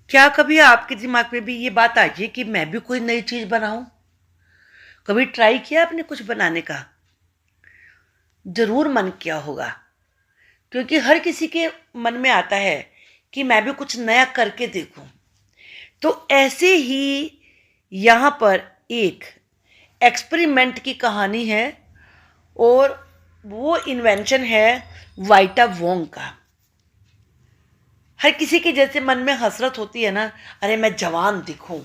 क्या कभी आपके दिमाग में भी ये बात आई है कि मैं भी कोई नई चीज बनाऊं? कभी ट्राई किया आपने कुछ बनाने का? जरूर मन किया होगा, क्योंकि हर किसी के मन में आता है कि मैं भी कुछ नया करके देखूं। तो ऐसे ही यहाँ पर एक एक्सपेरिमेंट की कहानी है, और वो इन्वेंशन है वाइटा वोंग का। हर किसी के जैसे मन में हसरत होती है ना, अरे मैं जवान दिखूं।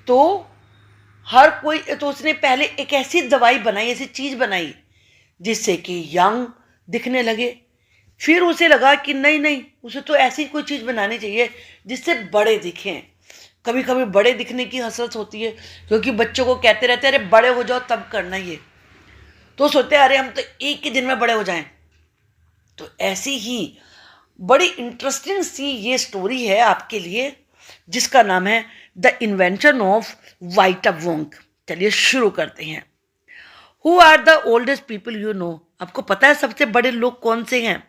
तो हर कोई, तो उसने पहले एक ऐसी दवाई बनाई, ऐसी चीज बनाई जिससे कि यंग दिखने लगे। फिर उसे लगा कि नहीं नहीं, उसे तो ऐसी कोई चीज बनानी चाहिए जिससे बड़े दिखें। कभी कभी बड़े दिखने की हसरत होती है, क्योंकि बच्चों को कहते रहते हैं अरे बड़े हो जाओ तब करना ये, तो सोचते हैं अरे हम तो एक ही दिन में बड़े हो जाएं। तो ऐसी ही बड़ी इंटरेस्टिंग सी ये स्टोरी है आपके लिए, जिसका नाम है द इन्वेंशन ऑफ वाइटा वोंग। चलिए शुरू करते हैं। Who are the oldest people you know? आपको पता है सबसे बड़े लोग कौन से हैं?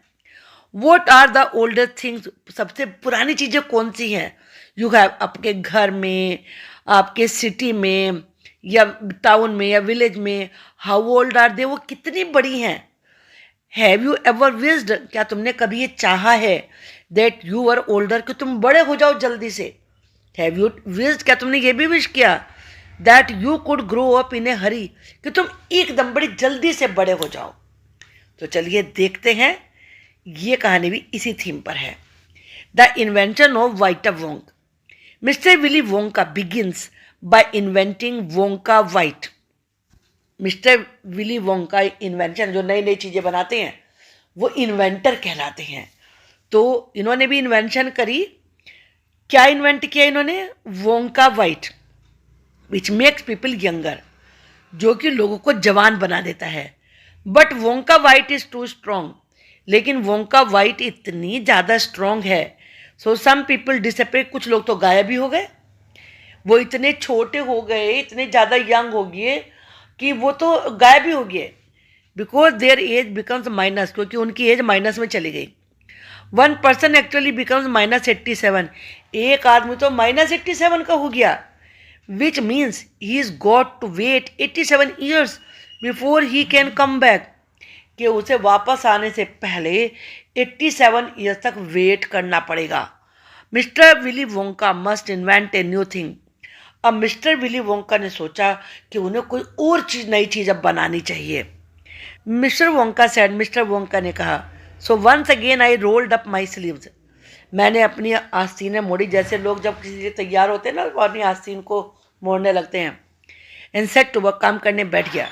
What are the oldest things? सबसे पुरानी चीजें कौन सी हैं यू हैव आपके घर में, आपके सिटी में, या टाउन में, या विलेज में? How old are they? वो कितनी बड़ी हैं? Have you ever wished? क्या तुमने कभी ये चाहा है दैट यू आर ओल्डर, कि तुम बड़े हो जाओ जल्दी से? Have you wished? क्या तुमने ये भी विश किया that you could grow up in a hurry, कि तुम एकदम बड़ी जल्दी से बड़े हो जाओ? तो चलिए देखते हैं, ये कहानी भी इसी थीम पर है। The invention of वाइटा wonk. Mister Willy Wonka begins by inventing Wonka vite. Mister Willy Wonka invention, जो नई नई चीजें बनाते हैं वो इन्वेंटर कहलाते हैं। तो इन्होंने भी इन्वेंशन करी। क्या इन्वेंट किया इन्होंने? Wonka Vite, which makes people younger, जो कि लोगों को जवान बना देता है। But Wonka Vite is too strong, लेकिन वोंका वाइट इतनी ज़्यादा स्ट्रॉन्ग है, सो सम पीपल डिसअपेयर, कुछ लोग तो गायब ही हो गए। वो इतने छोटे हो गए, इतने ज़्यादा यंग हो गए कि वो तो गायब ही हो गए। Because their age becomes minus, क्योंकि उनकी एज माइनस में चली गई। One person actually becomes -87। एक आदमी तो -87 का हो गया, which means he is got to wait 87 years before he can come back, कि उसे वापस आने से पहले 87 ईयर्स तक वेट करना पड़ेगा। Mister Willy Wonka must invent a new thing. अब मिस्टर विली वोंका ने सोचा कि उन्हें कोई और चीज, नई चीज अब बनानी चाहिए। Mister Wonka said, mister Wonka ने कहा, so once again I rolled up my sleeves. मैंने अपनी आस्तीनें मोड़ी, जैसे लोग जब किसी से तैयार होते हैं ना, वो अपनी आस्तीन को मोड़ने लगते हैं। एंड सेट टू वर्क, काम करने बैठ गया।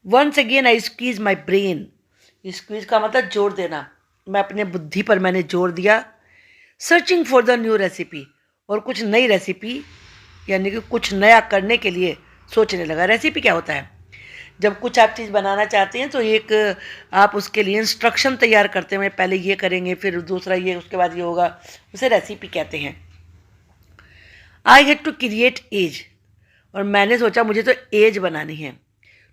Once again I squeeze my brain. Squeeze का मतलब जोर देना। मैं अपने बुद्धि पर मैंने जोर दिया। Searching for the new recipe, और कुछ नई रेसिपी, यानी कि कुछ नया करने के लिए सोचने लगा। रेसिपी क्या होता है? जब कुछ आप चीज़ बनाना चाहते हैं तो एक आप उसके लिए इंस्ट्रक्शन तैयार करते हैं, पहले ये करेंगे, फिर दूसरा ये, उसके बाद ये होगा, उसे रेसिपी कहते हैं। I had to create age, और मैंने सोचा मुझे तो एज बनानी है,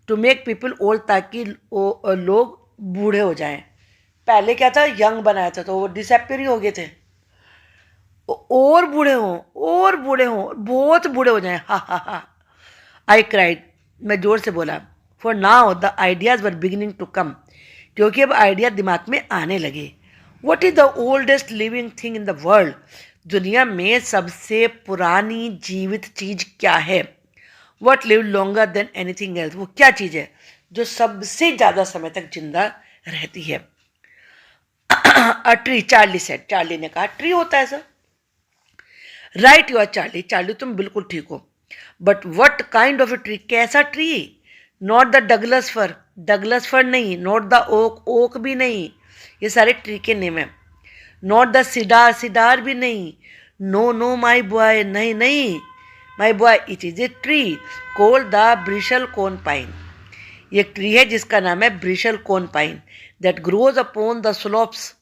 टू मेक पीपल ओल्ड, ताकि लोग बूढ़े हो जाएं। पहले क्या था, यंग बनाया था, तो वो डिसअपियर ही हो गए थे। और बूढ़े हों, और बूढ़े हों, बहुत बूढ़े हो जाएं, हा हा हा। आई क्राइड, मैं जोर से बोला। For now the ideas were beginning to come, क्योंकि अब आइडिया दिमाग में आने लगे। What is the oldest living thing in the world? दुनिया में सबसे पुरानी जीवित चीज क्या है? What live longer than anything else? वो क्या चीज है जो सबसे ज्यादा समय तक जिंदा रहती है? A tree, Charlie said. Charlie ने कहा, ट्री होता है sir. Right you are Charlie, Charlie तुम बिल्कुल ठीक हो। But what kind of a tree? कैसा tree? Not the Douglas fir, Douglas fir नहीं। नॉट द ओक, ओक भी नहीं। ये सारे ट्री के नेम है। नॉट द सिडार, सिडार भी नहीं। नो नो माई बॉय, नहीं नहीं my boy, it is a tree called the bristlecone pine. ये ट्री है जिसका नाम है bristlecone pine, that grows upon the slopes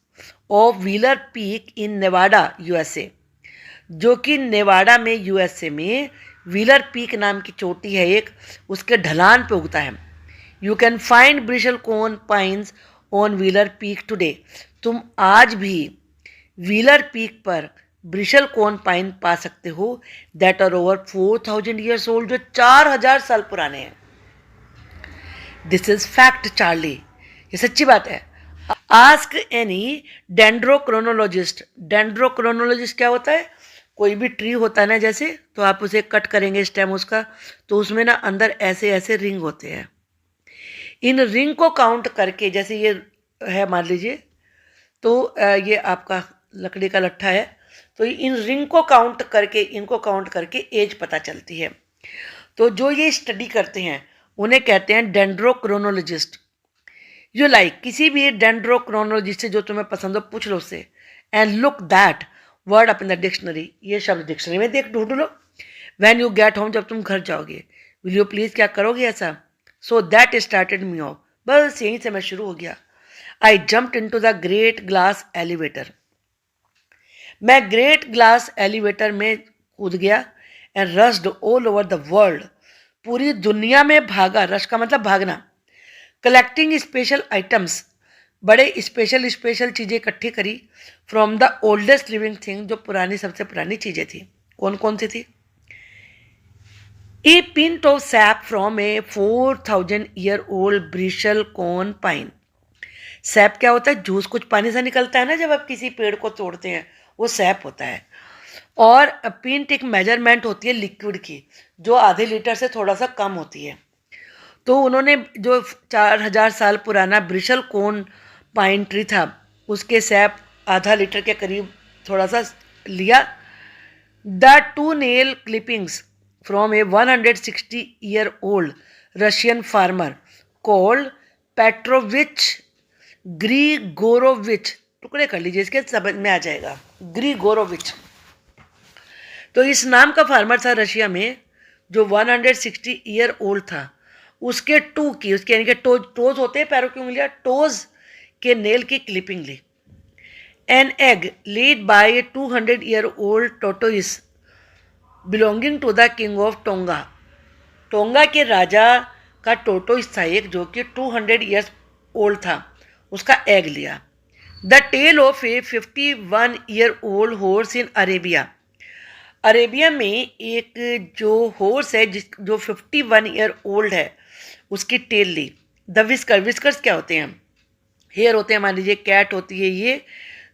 of Wheeler Peak in Nevada USA, जो कि नेवाडा में यूएसए में व्हीलर पीक नाम की चोटी है एक, उसके ढलान पे उगता है। You can find bristlecone pines on Wheeler Peak today. तुम आज भी व्हीलर पीक पर ब्रिशल कोन पाइन पा सकते हो that are over 4000 years old, जो 4000 साल पुराने हैं। दिस इज फैक्ट चार्ली, ये सच्ची बात है। Ask any डेंड्रोक्रोनोलॉजिस्ट। डेंड्रोक्रोनोलॉजिस्ट क्या होता है? कोई भी ट्री होता है ना, जैसे, तो आप उसे कट करेंगे स्टेम उसका, तो उसमें ना अंदर ऐसे ऐसे रिंग होते हैं। इन रिंग को काउंट करके, जैसे ये है मान लीजिए, तो ये आपका लकड़ी का लट्ठा है, तो इन रिंग को काउंट करके, इनको काउंट करके एज पता चलती है। तो जो ये स्टडी करते हैं उन्हें कहते हैं डेंड्रोक्रोनोलॉजिस्ट। यू लाइक, किसी भी डेंड्रोक्रोनोलॉजिस्ट से जो तुम्हें पसंद हो पूछ लो उससे, and look that word up in the dictionary, ये शब्द डिक्शनरी में देख ढूंढ लो। व्हेन यू गेट होम, जब तुम घर जाओगे, विल यू प्लीज, क्या करोगे ऐसा? So that started me of, बस यहीं से मैं शुरू हो गया। आई jumped into the great glass elevator, मैं ग्रेट ग्लास एलिवेटर में कूद गया। And rushed all over the world, पूरी दुनिया में भागा, रश का मतलब भागना। कलेक्टिंग स्पेशल आइटम्स, बड़े स्पेशल स्पेशल चीज़ें इकट्ठी करी। From the oldest living thing, जो पुरानी, सबसे पुरानी चीज़ें थी। कौन कौन सी थी? A pint of sap from a 4000 year old bristlecone pine. Sap क्या होता है? जूस, कुछ पानी से निकलता है ना जब आप किसी पेड़ को तोड़ते हैं, वो सैप होता है। और पिंट एक मेजरमेंट होती है लिक्विड की, जो आधे लीटर से थोड़ा सा कम होती है। तो उन्होंने जो 4000 साल पुराना ब्रिशल कोन पाइन ट्री था, उसके सैप आधा लीटर के करीब थोड़ा सा लिया। The 2 nail clippings from a 160 year old Russian farmer called Petrovich Grigorovich, टुकड़े कर लीजिए, इसके समझ में आ जाएगा, ग्रीगोरोविच। तो इस नाम का फार्मर था रशिया में, जो 160 ईयर ओल्ड था। उसके टू की, उसके यानी कि टोज होते हैं पैरों की उंगलियां, टोज के नेल की क्लिपिंग ली। An egg laid by a 200 year old tortoise belonging to the king of Tonga, Tonga के राजा का टोटोइस था एक, जो कि 200 ईयर्स ओल्ड था, उसका एग लिया। The tail of a 51 year old horse in Arabia, Arabia में एक जो हॉर्स है जो 51 ईयर ओल्ड है, उसकी टेल ली। द विस्कर, विस्कर्स क्या होते हैं? हेयर होते हैं, मान लीजिए कैट होती है ये,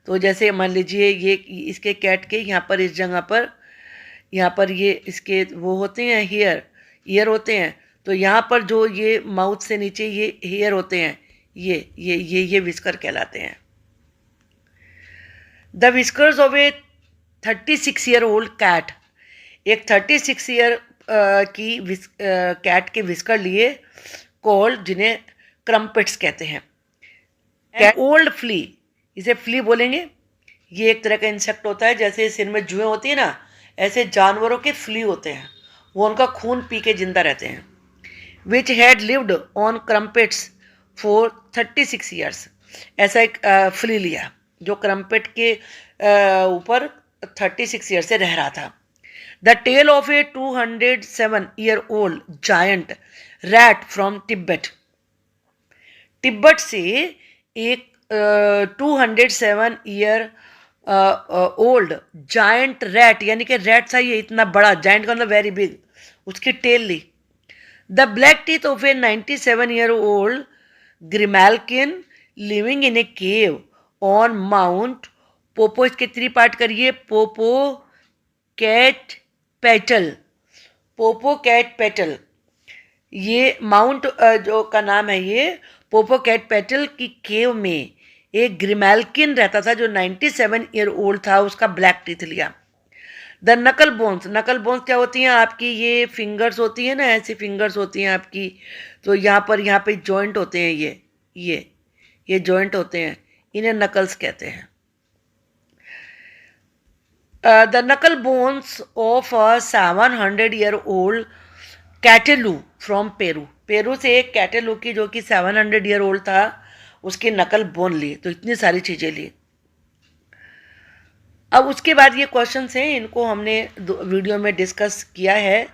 तो जैसे मान लीजिए ये इसके कैट के यहाँ पर, इस जगह पर, यहाँ पर ये इसके वो होते हैं हेयर, ईयर होते हैं, तो यहाँ पर जो ये माउथ से नीचे ये हेयर होते हैं, ये विस्कर कहलाते हैं। The whiskers of a 36 year old cat, एक 36 ईयर की कैट के विस्कर लिए, कॉल्ड, जिन्हें क्रम्पेट्स कहते हैं। ओल्ड फ्ली, इसे फ्ली बोलेंगे। ये एक तरह का इंसेक्ट होता है, जैसे सिर में जुएं होती है ना, ऐसे जानवरों के फ्ली होते हैं, वो उनका खून पी के जिंदा रहते हैं। Which had lived on crumpets for 36 years, ऐसा एक फ्ली लिया जो क्रम्पेट के ऊपर 36 ईयर से रह रहा था। The tail of a 207 year old giant rat from Tibet, Tibet से एक 207 ईयर ओल्ड जायंट रैट, यानी कि रैट था ये इतना बड़ा, जायंट का मतलब वेरी बिग, उसकी टेल ली। The black teeth of a 97 year old grimalkin living in a cave on mount Popo, इसके 3 पार्ट करिए, Popocatepetl, Popocatepetl, ये माउंट जो का नाम है, ये पोपो कैट पेटल की केव में एक ग्रिमैल्किन रहता था जो 97 ईयर ओल्ड था, उसका ब्लैक टीथ लिया। द नकल बोन्स, नकल बोन्स क्या होती हैं? आपकी ये फिंगर्स होती हैं ना, ऐसी फिंगर्स होती हैं आपकी, तो यहाँ पे जॉइंट होते हैं, ये जॉइंट होते हैं, इन्हें नकल्स कहते हैं। The knuckle bones of a 700 year old catalou from Peru, Peru से एक कैटेलू की जो कि 700 ईयर ओल्ड था, उसकी नकल बोन ली। तो इतनी सारी चीज़ें ली। अब उसके बाद ये क्वेश्चंस हैं, इनको हमने वीडियो में डिस्कस किया है,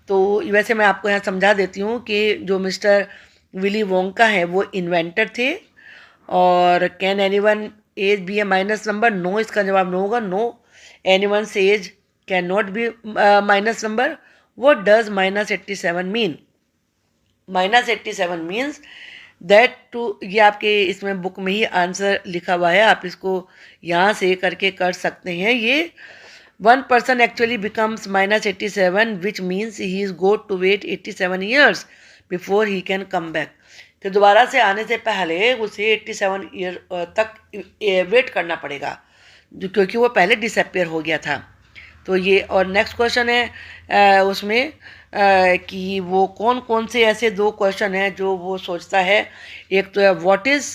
तो वैसे मैं आपको यहाँ समझा देती हूँ कि जो मिस्टर विली वोंका है वो इन्वेंटर थे, और can anyone age be a minus number? No, इसका जवाब नो होगा. No, anyone's age cannot be minus number. What does -87 mean? -87 means that to, ये आपके इसमें बुक में ही आंसर लिखा हुआ है, आप इसको यहाँ से करके कर सकते हैं. ये one person actually becomes -87 which means he is got to wait 87 years before he can come back. तो दोबारा से आने से पहले उसे 87 ईयर तक वेट करना पड़ेगा, क्योंकि वो पहले डिसअपियर हो गया था. तो ये, और नेक्स्ट क्वेश्चन है उसमें कि वो कौन कौन से ऐसे दो क्वेश्चन हैं जो वो सोचता है. एक तो है व्हाट इज़,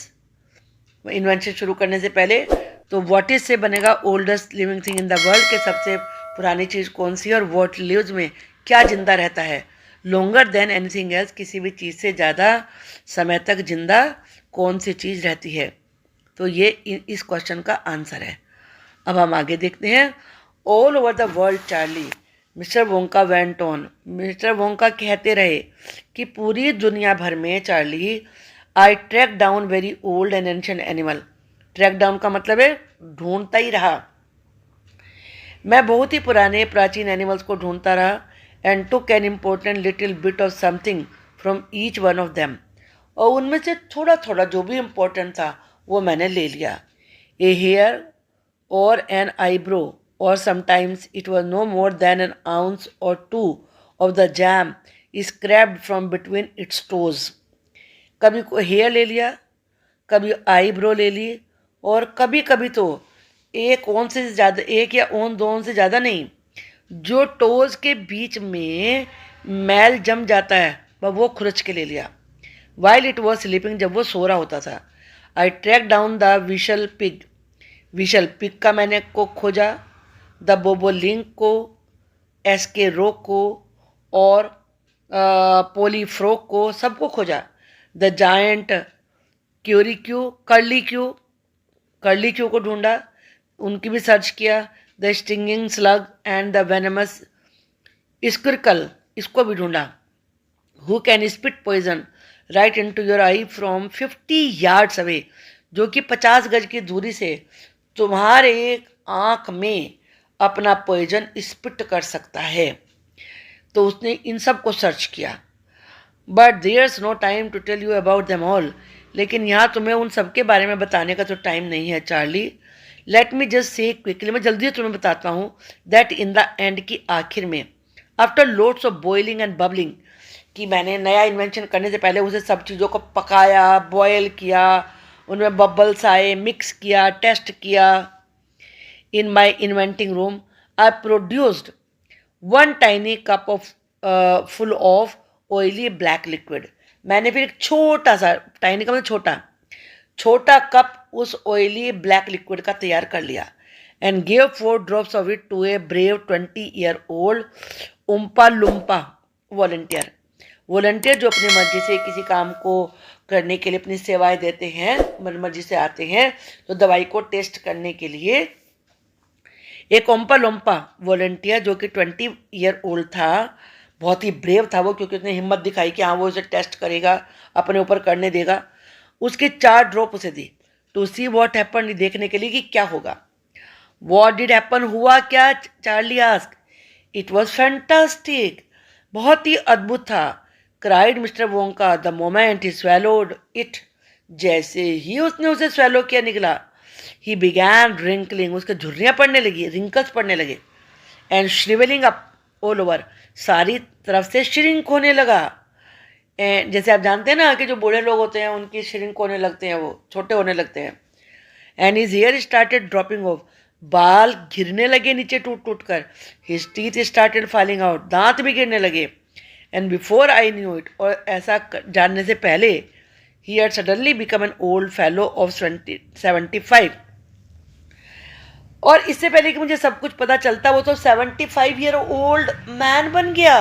इन्वेंशन शुरू करने से पहले, तो व्हाट इज़ से बनेगा oldest living thing in the world, के सबसे पुरानी चीज़ कौन सी है, और व्हाट लिव्स में क्या जिंदा रहता है. लॉन्गर देन एनीथिंग एल्स, किसी भी चीज़ से ज़्यादा समय तक जिंदा कौन सी चीज़ रहती है. तो ये इस क्वेश्चन का आंसर है. अब हम आगे देखते हैं. All over the world Charlie, mister Wonka went on. Mister Wonka कहते रहे कि पूरी दुनिया भर में Charlie, I track down very old and ancient animal. Track down का मतलब है ढूंढता ही रहा. मैं बहुत ही पुराने प्राचीन एनिमल्स को ढूंढता रहा. And took an important little bit of something from each one of them. और उनमें से थोड़ा थोड़ा जो भी इम्पोर्टेंट था वो मैंने ले लिया. ए हेयर और an eyebrow, or sometimes it was no more than an ounce or two of the jam scraped from between its toes. कभी को हेयर ले लिया, कभी आईब्रो ले ली, और कभी कभी तो एक ओन से ज़्यादा, एक या ओन दो ओन से ज़्यादा नहीं, जो टोज के बीच में मैल जम जाता है वो खुरच के ले लिया. वाइल इट वॉज स्लीपिंग, जब वो सो रहा होता था. I track down the whistle pig. Whistle pig का मैंने को खोजा, द बोबोलिंक को, एसके रोक को, और पोलीफ्रोक को, सबको खोजा. The giant curlicue, curlicue को ढूंढा, उनकी भी सर्च किया. The stinging slug and the venomous squerkle, इसको भी ढूंढा. Who can spit poison right into your eye from 50 yards away, जो कि 50 गज की दूरी से तुम्हारे आँख में अपना पॉइजन स्पिट कर सकता है. तो उसने इन सब को सर्च किया. But there's no time to tell you about them all, लेकिन यहाँ तुम्हें उन सब के बारे में बताने का तो टाइम नहीं है Charlie. Let me just say quickly, मैं जल्दी तुम्हें बताता हूँ, दैट इन द एंड, की आखिर में, after loads of boiling and bubbling, कि मैंने नया इन्वेंशन करने से पहले उसे सब चीज़ों को पकाया, बॉयल किया, उनमें बबल्स आए, मिक्स किया, टेस्ट किया. In my inventing room, I produced one tiny cup of full of oily black liquid. मैंने फिर एक छोटा सा, टाइनी का मतलब छोटा कप उस ऑयली ब्लैक लिक्विड का तैयार कर लिया. And give 4 drops of it to a brave 20-year-old Oompa Loompa volunteer. Volunteer जो अपनी मर्जी से किसी काम को करने के लिए अपनी सेवाएं देते हैं, मर्जी से आते हैं, तो दवाई को टेस्ट करने के लिए एक ओम्पा लोम्पा वॉलंटियर जो कि 20-year-old था, बहुत ही ब्रेव था वो, क्योंकि उसने हिम्मत दिखाई कि हाँ वो उसे टेस्ट करेगा, अपने ऊपर करने देगा. उसके 4 ड्रॉप उसे दी टू सी वॉट हैपन, देखने के लिए कि क्या होगा. वॉट डिड हैपन, हुआ क्या, Charlie ask. It was fantastic, बहुत ही अद्भुत था. Cried mister Wonka the moment he swallowed it, जैसे ही उसने उसे स्वेलो किया निकला. ही बिगैन रिंकलिंग, उसके झुर्रियाँ पड़ने लगी, रिंकल्स पड़ने लगे. एंड श्रिवलिंग अप ऑल ओवर, सारी तरफ से श्रिंक होने लगा. एंड जैसे आप जानते हैं ना कि जो बूढ़े लोग होते हैं उनकी श्रिंक होने लगते हैं, वो छोटे होने लगते हैं. And his hair started dropping off, बाल गिरने लगे नीचे टूट टूट कर. His teeth started falling out, दांत भी गिरने लगे. And before I knew it, और ऐसा जानने से पहले, he had suddenly become an old fellow of 75. और इससे पहले कि मुझे सब कुछ पता चलता, वो तो 75-year-old मैन बन गया.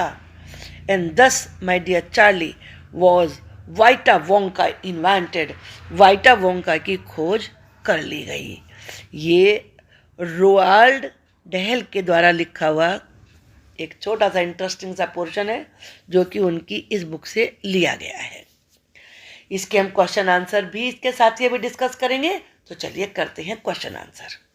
And thus my dear Charlie was vita Wonka invented, vita Wonka की खोज कर ली गई. ये रोआल्ड डहल के द्वारा लिखा हुआ एक छोटा सा इंटरेस्टिंग सा पोर्शन है जो कि उनकी इस बुक से लिया गया है. इसके हम क्वेश्चन आंसर भी इसके साथ ही अभी डिस्कस करेंगे, तो चलिए करते हैं क्वेश्चन आंसर।